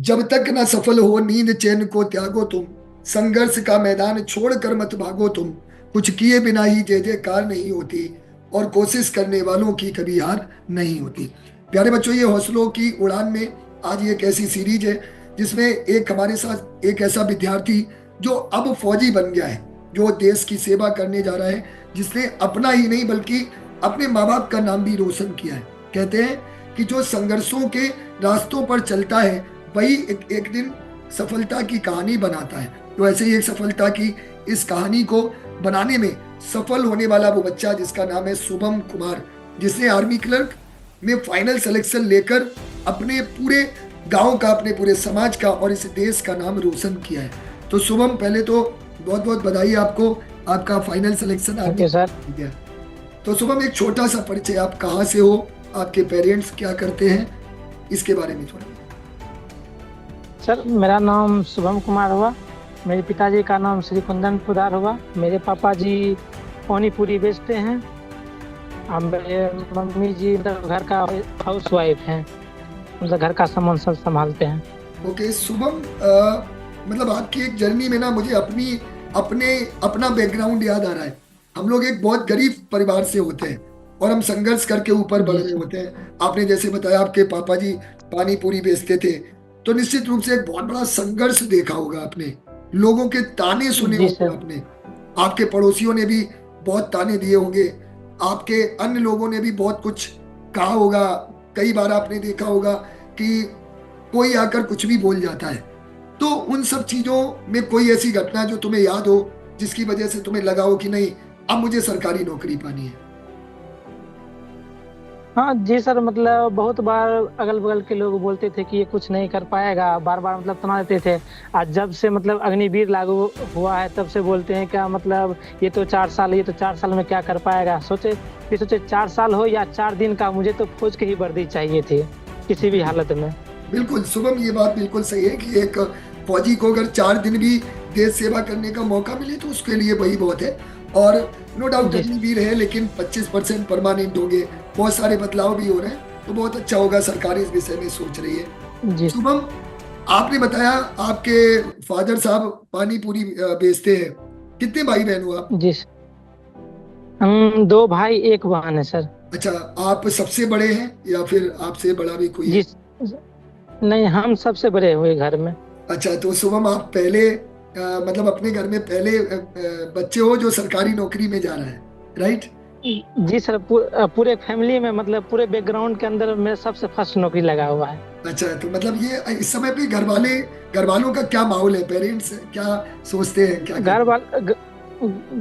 जब तक न सफल हो नींद चैन को त्यागो तुम, संघर्ष का मैदान छोड़कर मत भागो तुम, कुछ किए बिना ही जय जयकार नहीं होती, और कोशिश करने वालों की कभी हार नहीं होती। प्यारे बच्चों, ये हौसलों की उड़ान में आज एक ऐसी सीरीज है जिसमें एक हमारे साथ एक ऐसा विद्यार्थी जो अब फौजी बन गया है, जो देश की सेवा करने जा रहा है, जिसने अपना ही नहीं बल्कि अपने माँ बाप का नाम भी रोशन किया है। कहते हैं कि जो संघर्षों के रास्तों पर चलता है वही एक दिन सफलता की कहानी बनाता है। तो ऐसे ही एक सफलता की इस कहानी को बनाने में सफल होने वाला वो बच्चा जिसका नाम है शुभम कुमार, जिसने आर्मी क्लर्क में फाइनल सिलेक्शन लेकर अपने पूरे गांव का, अपने पूरे समाज का और इस देश का नाम रोशन किया है। तो शुभम, पहले तो बहुत बहुत बधाई आपको, आपका फाइनल सिलेक्शन आर्मी गया। तो शुभम, एक छोटा सा परिचय, आप कहाँ से हो, आपके पेरेंट्स क्या करते हैं, इसके बारे में थोड़ा। सर, मेरा नाम शुभम कुमार हुआ। मेरे पिताजी का नाम श्री कुंदन पुदार हुआ। मेरे पापा जी पानी पूरी बेचते हैं और मेरे मम्मी जी घर का हाउस वाइफ हैं, मतलब घर का सामान सब संभालते हैं। ओके शुभम, मतलब आपकी एक जर्नी में ना मुझे अपना बैकग्राउंड याद आ रहा है। हम लोग एक बहुत गरीब परिवार से होते हैं और हम संघर्ष करके ऊपर बढ़ रहे होते हैं। आपने जैसे बताया आपके पापा जी पानी पूरी बेचते थे, तो निश्चित रूप से एक बहुत बड़ा संघर्ष देखा होगा आपने, लोगों के ताने सुने होंगे आपने, आपके पड़ोसियों ने भी बहुत ताने दिए होंगे, आपके अन्य लोगों ने भी बहुत कुछ कहा होगा। कई बार आपने देखा होगा कि कोई आकर कुछ भी बोल जाता है। तो उन सब चीजों में कोई ऐसी घटना जो तुम्हें याद हो जिसकी वजह से तुम्हें लगा हो कि नहीं, अब मुझे सरकारी नौकरी पानी है? हाँ जी सर, मतलब बहुत बार अगल बगल के लोग बोलते थे कि ये कुछ नहीं कर पाएगा, बार बार मतलब तना देते थे। आज जब से मतलब अग्निवीर लागू हुआ है तब से बोलते हैं क्या मतलब ये तो 4 साल, ये तो 4 साल में क्या कर पाएगा। सोचे 4 साल हो या 4 दिन का, मुझे तो फौज की ही वर्दी चाहिए थी किसी भी हालत में। बिल्कुल शुभम, ये बात बिल्कुल सही है कि एक फौजी को अगर 4 दिन भी देश सेवा करने का मौका मिले तो उसके लिए वही बहुत है। और नो डाउट अग्निवीर है, लेकिन 25% परमानेंट होंगे, बहुत सारे बदलाव भी हो रहे हैं, तो बहुत अच्छा होगा, सरकार इस विषय में सोच रही है। शुभम, आपने बताया आपके फादर साहब पानी पूरी बेचते हैं, कितने भाई बहन हो आप? जी, हम 2 भाई 1 बहन है सर। अच्छा, आप सबसे बड़े हैं या फिर आपसे बड़ा भी कोई है? जी नहीं, हम सबसे बड़े हुए घर में। अच्छा, तो शुभम आप पहले मतलब अपने घर में पहले बच्चे हो जो सरकारी नौकरी में जा रहा है, राइट? जी सर, पूरे फैमिली में मतलब पूरे बैकग्राउंड के अंदर मेरा सबसे फर्स्ट नौकरी लगा हुआ है। अच्छा, तो मतलब ये इस समय पे घर वालों का क्या माहौल है, पेरेंट्स क्या सोचते हैं, क्या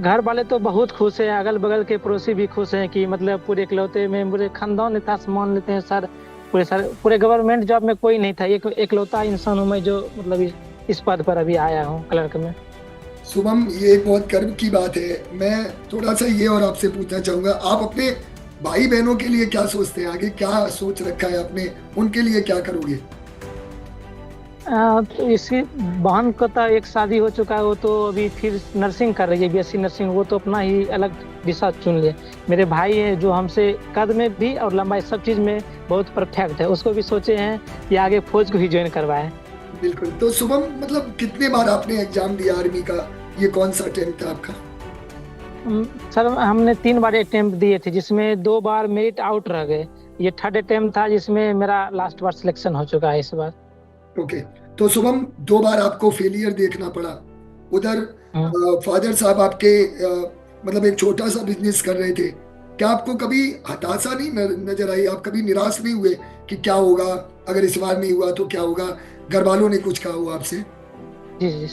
घर वाले तो बहुत खुश हैं, अगल बगल के पड़ोसी भी खुश हैं कि मतलब पूरे इकलौते में पूरे खानदान इतना सम्मान लेते हैं सर। पूरे गवर्नमेंट जॉब में कोई नहीं था, इकलौता इंसान हूँ मैं जो मतलब इस पद पर अभी आया हूँ क्लर्क में। शुभम, ये बहुत गर्व की बात है। मैं थोड़ा सा ये और आपसे पूछना चाहूंगा, आप अपने भाई बहनों के लिए क्या सोचते हैं, आगे क्या सोच रखा है आपने, उनके लिए क्या करोगे? तो इसकी बहन का तो एक शादी हो चुका है, वो तो अभी फिर नर्सिंग कर रही है, बीएससी नर्सिंग। वो तो अपना ही अलग दिशा चुन लिए। मेरे भाई है जो हमसे कद में भी और लंबाई सब चीज में बहुत परफेक्ट है, उसको भी सोचे हैं कि आगे फौज को ही ज्वाइन करवाए। बिल्कुल। तो शुभम, मतलब कितने बार आपने एग्जाम दिया आर्मी का, ये कौन सा अटेम्प्ट था आपका? सर, हमने 3 बार अटेम्प्ट दिए थे, जिसमें 2 बार मेरिट आउट रह गए। ये 3rd अटेम्प्ट था जिसमें मेरा लास्ट बार सिलेक्शन हो चुका है इस बार। ओके, तो शुभम 2 बार आपको फेलियर देखना पड़ा। उधर फादर साहब आपके मतलब एक छोटा सा बिजनेस कर रहे थे, क्या आपको कभी हताशा नहीं नजर आई? आप कभी निराश नहीं हुए कि क्या होगा, अगर इस बार नहीं हुआ तो क्या होगा? घर वालों ने कुछ कहा हुआ आपसे? जी जी।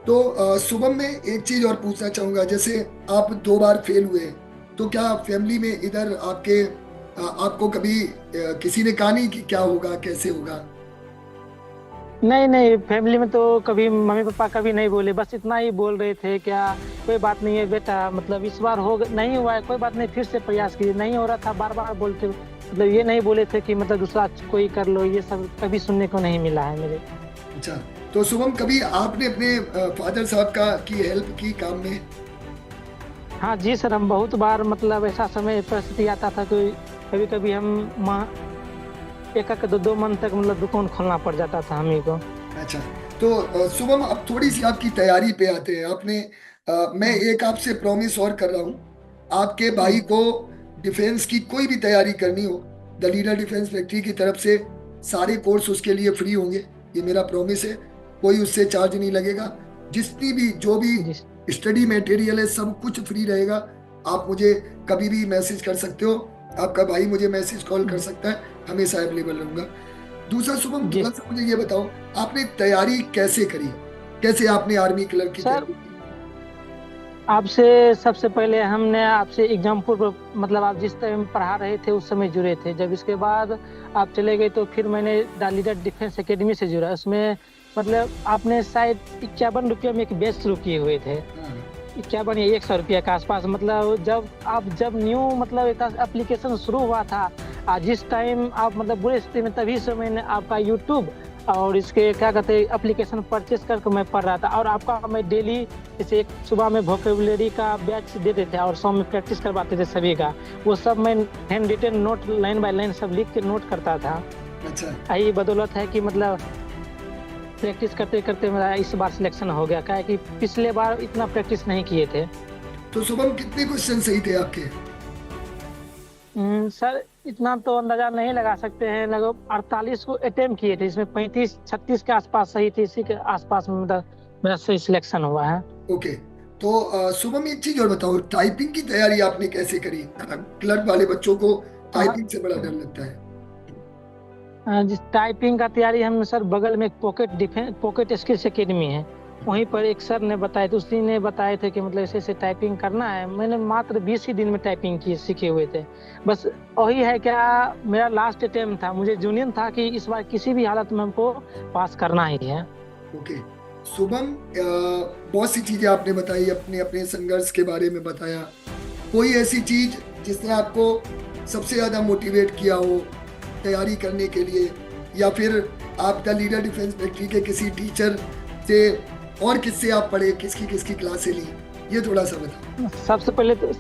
तो शुभम, मैं एक चीज और पूछना चाहूंगा, जैसे आप 2 बार फेल हुए, तो क्या फैमिली में इधर आपको कभी किसी ने कहा नहीं कि क्या होगा, कैसे होगा? नहीं नहीं, फैमिली में तो कभी मम्मी पापा कभी नहीं बोले, बस इतना ही बोल रहे थे क्या कोई बात नहीं है बेटा, मतलब इस बार नहीं हुआ है, कोई बात नहीं, फिर से प्रयास कीजिए। नहीं हो रहा था, बार बार बोलते, मतलब ये नहीं बोले थे कि मतलब दूसरा कोई कर लो, ये सब कभी सुनने को नहीं मिला है मेरे। अच्छा, तो शुभम कभी आपने अपने फादर साहब की हेल्प की काम में? हाँ जी सर, हम बहुत बार मतलब ऐसा समय परिस्थिति आता था तो कभी कभी हम एक एक 2-2 मंथ तक मतलब दुकान खोलना पड़ जाता था हम ही को। अच्छा, तो शुभम अब थोड़ी सी आपकी तैयारी पे आते हैं। मैं एक आपसे प्रॉमिस और कर रहा हूँ, आपके भाई को डिफेंस की कोई भी तैयारी करनी हो, द लीडर डिफेंस फैक्ट्री की तरफ से सारे कोर्स उसके लिए फ्री होंगे। ये मेरा प्रॉमिस है, कोई उससे चार्ज नहीं लगेगा। जितनी भी जो भी जी स्टडी मटेरियल है सब कुछ फ्री रहेगा। आप मुझे कभी भी मैसेज कर सकते हो, आपका भाई मुझे मैसेज कॉल कर सकता है, हमेशा अवेलेबल रहूंगा। दूसरा शुभम, जी थोड़ा सा मुझे ये बताओ, आपने तैयारी कैसे करी, कैसे आपने आर्मी क्लर्क की सर, तैयारी की? आपसे सबसे पहले हमने आपसे एग्जाम्पल पर मतलब आप जिस टाइम पढ़ा रहे थे उस समय जुड़े थे। जब इसके बाद आप चले गए तो फिर मैंने द लीडर डिफेंस एकेडमी से जुड़ा। उसमें मतलब आपने शायद 51 रुपये में एक बैच शुरू किए हुए थे, हाँ, 51 या 100 रुपये के आसपास। मतलब जब न्यू मतलब एक एप्लीकेशन शुरू हुआ था, जिस टाइम आप मतलब बुरे स्थिति में, तभी से मैंने आपका यूट्यूब और इसके क्या कहते हैं एप्लीकेशन परचेस करके मैं पढ़ रहा था। और आपका मैं डेली जैसे एक सुबह में वोकेबुलरी का बैच देते थे और शाम में प्रैक्टिस करवाते थे सभी का। वो सब मैं hand written note line by line सब लिख के नोट करता था। अच्छा। यही बदौलत है कि मतलब प्रैक्टिस करते करते मेरा इस बार सिलेक्शन हो गया, क्या है कि पिछले बार इतना प्रैक्टिस नहीं किए थे। तो शुभम कितने क्वेश्चन सही थे आपके? सर इतना तो अंदाजा नहीं लगा सकते हैं, लगभग 48 को अटेम्प्ट किए थे, इसमें 35-36 के आसपास सही थे। इसी के आसपास में मतलब मेरा सही सिलेक्शन हुआ है। ओके, तो शुभम एक चीज और बताओ, टाइपिंग की तैयारी आपने कैसे करी? क्लर्क वाले बच्चों को हाँ, टाइपिंग से बड़ा डर लगता है। जिस टाइपिंग का तैयारी हम सर बगल में एक पॉकेट स्किल्स एकेडमी है, वहीं पर एक सर ने बताया, तो उसी ने बताए थे कि मतलब ऐसे ऐसे टाइपिंग करना है। मैंने मात्र 20 ही दिन में टाइपिंग की सीखे हुए थे बस। वही है क्या, मेरा लास्ट अटेम्प्ट था, मुझे जुनून था कि इस बार किसी भी हालत में हमको पास करना ही है। ओके शुभम, बहुत सी चीजें आपने बताई, अपने अपने संघर्ष के बारे में बताया। कोई ऐसी चीज जिसने आपको सबसे ज्यादा मोटिवेट किया हो तैयारी करने के लिए, या फिर आप द लीडर डिफेंस फैक्ट्री के किसी टीचर से और किससे आप पढ़े, किसकी किसकी क्लासें ली, ये थोड़ा सा बताओ। सबसे पहले तो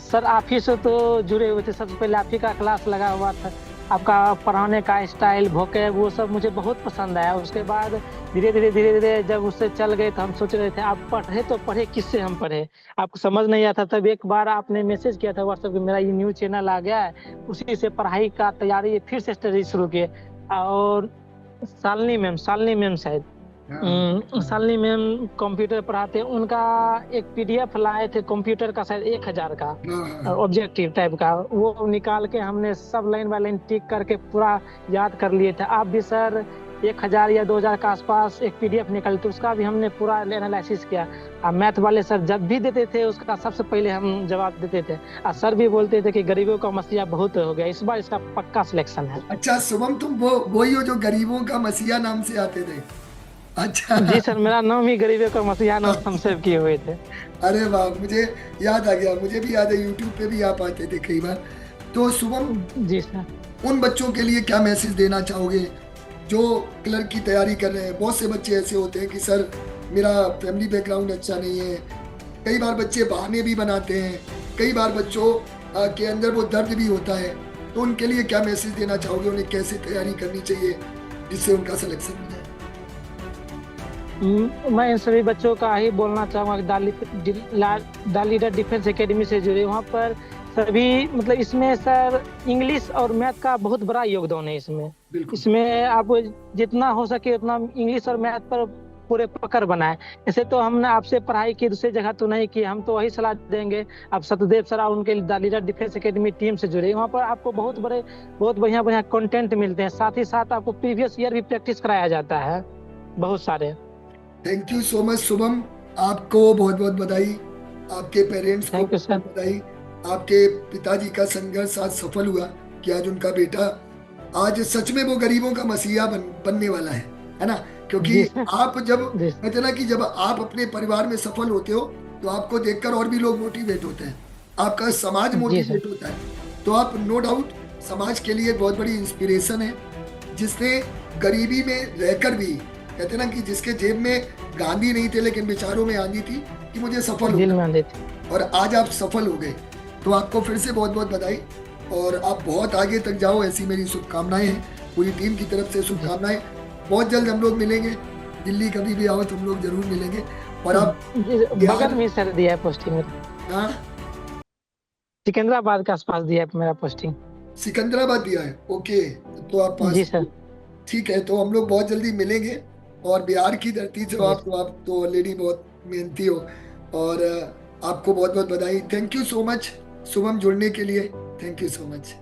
सर आप ही से तो जुड़े हुए थे। सबसे पहले आप ही का क्लास लगा हुआ था, आपका पढ़ाने का स्टाइल वोकैब वो सब मुझे बहुत पसंद आया। उसके बाद धीरे धीरे जब उससे चल गए तो हम सोच रहे थे आप पढ़े तो पढ़े किससे हम पढ़े, आपको समझ नहीं आता। तब एक बार आपने मैसेज किया था व्हाट्सएप पे, मेरा ये न्यू चैनल आ गया है, उसी से पढ़ाई का तैयारी फिर से स्टडी शुरू किए। और शालिनी मैम शायद, हाँ शालिनी मैम कंप्यूटर पढ़ाते हैं, उनका एक पीडीएफ लाए थे कंप्यूटर का शायद 1000 का हाँ हाँ। ऑब्जेक्टिव टाइप का, वो निकाल के हमने सब लाइन बाय लाइन टिक करके पूरा याद कर लिए थे। आप भी सर 1000 या 2000 के आसपास एक पीडीएफ निकाली, तो उसका भी हमने पूरा एनालिसिस किया। अब मैथ वाले सर जब भी देते थे उसका सबसे पहले हम जवाब देते थे, और सर भी बोलते थे कि गरीबों का मसीहा बहुत हो गया, इस बार इसका पक्का सिलेक्शन है। अच्छा शुभम, तुम वो वही हो जो गरीबों का मसीहा नाम से आते थे? अच्छा। जी सर, मेरा नाम ही गरीबों का मसीहा नाम हम सेव किए हुए थे। अरे वाह, मुझे याद आ गया, मुझे भी याद है, यूट्यूब पे भी आप आते थे कई बार। तो शुभम, जी सर। उन बच्चों के लिए क्या मैसेज देना चाहोगे जो क्लर्क की तैयारी कर रहे हैं? बहुत से बच्चे ऐसे होते हैं कि सर मेरा फैमिली बैकग्राउंड अच्छा नहीं है, कई बार बच्चे बहाने भी बनाते हैं, कई बार बच्चों के अंदर वो दर्द भी होता है। तो उनके लिए क्या मैसेज देना चाहोगे, उन्हें कैसे तैयारी करनी चाहिए जिससे उनका सिलेक्शन हो जाए? मैं इन सभी बच्चों का ही बोलना चाहूँगा कि द लीडर डिफेंस एकेडमी से जुड़े। वहाँ पर सभी मतलब इसमें सर इंग्लिश और मैथ का बहुत बड़ा योगदान है इसमें। बिल्कुल। इसमें आप जितना हो सके उतना इंग्लिश और मैथ पर पूरे पकड़ बनाए। ऐसे तो हमने आपसे पढ़ाई की, दूसरी जगह तो नहीं की, हम तो वही सलाह देंगे। आप सतदेव सर और उनके the leader defence academy team से जुड़े, वहाँ पर आपको बहुत बढ़िया बढ़िया कंटेंट मिलते हैं। साथ ही साथ आपको प्रीवियस ईयर भी प्रैक्टिस कराया जाता है बहुत सारे। Thank you so much Shubham, आपको बहुत बहुत बधाई, आपके पेरेंट्स को थैंक यू बहुत सर। बहुत बधाई। आपके पिताजी का संघर्ष आज सफल हुआ कि आज उनका बेटा आज सच में वो गरीबों का मसीहा बनने वाला है ना? क्योंकि जी सर। आप जब जी कहते हैं ना कि जब आप अपने परिवार में सफल होते हो तो आपको देखकर और भी लोग मोटिवेट होते हैं, आपका समाज जी सर। मोटिवेट होता है। तो आप नो डाउट समाज के लिए बहुत बड़ी इंस्पिरेशन है, जिसने गरीबी में रहकर भी, कहते हैं ना कि जिसके जेब में गांधी नहीं थे लेकिन विचारों में आंधी थी कि मुझे सफल दिल होना, में आंधी थी। और आज आप सफल हो गए। तो आपको फिर से बहुत बहुत बधाई। और आप बहुत आगे तक जाओ, ऐसी मेरी शुभकामनाएं हैं, पूरी टीम की तरफ से जी शुभकामनाएं। बहुत जल्द हम लोग मिलेंगे, दिल्ली कभी भी आओ तो हम लोग जरूर मिलेंगे। और आप जी, बगल बिहार। में ही सर दिया है पोस्टिंग मेरा। हाँ, सिकंदराबाद के आसपास दिया है मेरा पोस्टिंग। सिकंदराबाद दिया है, ओके। तो आप जी पास, सर। ठीक है, तो हम लोग बहुत जल्दी मिलेंगे। और बिहार की धरती से हो जी आप तो ऑलरेडी बहुत मेहनती हो। और आपको बहुत बहुत बधाई, thank you so much Shubham, जुड़ने के लिए, थैंक यू सो मच।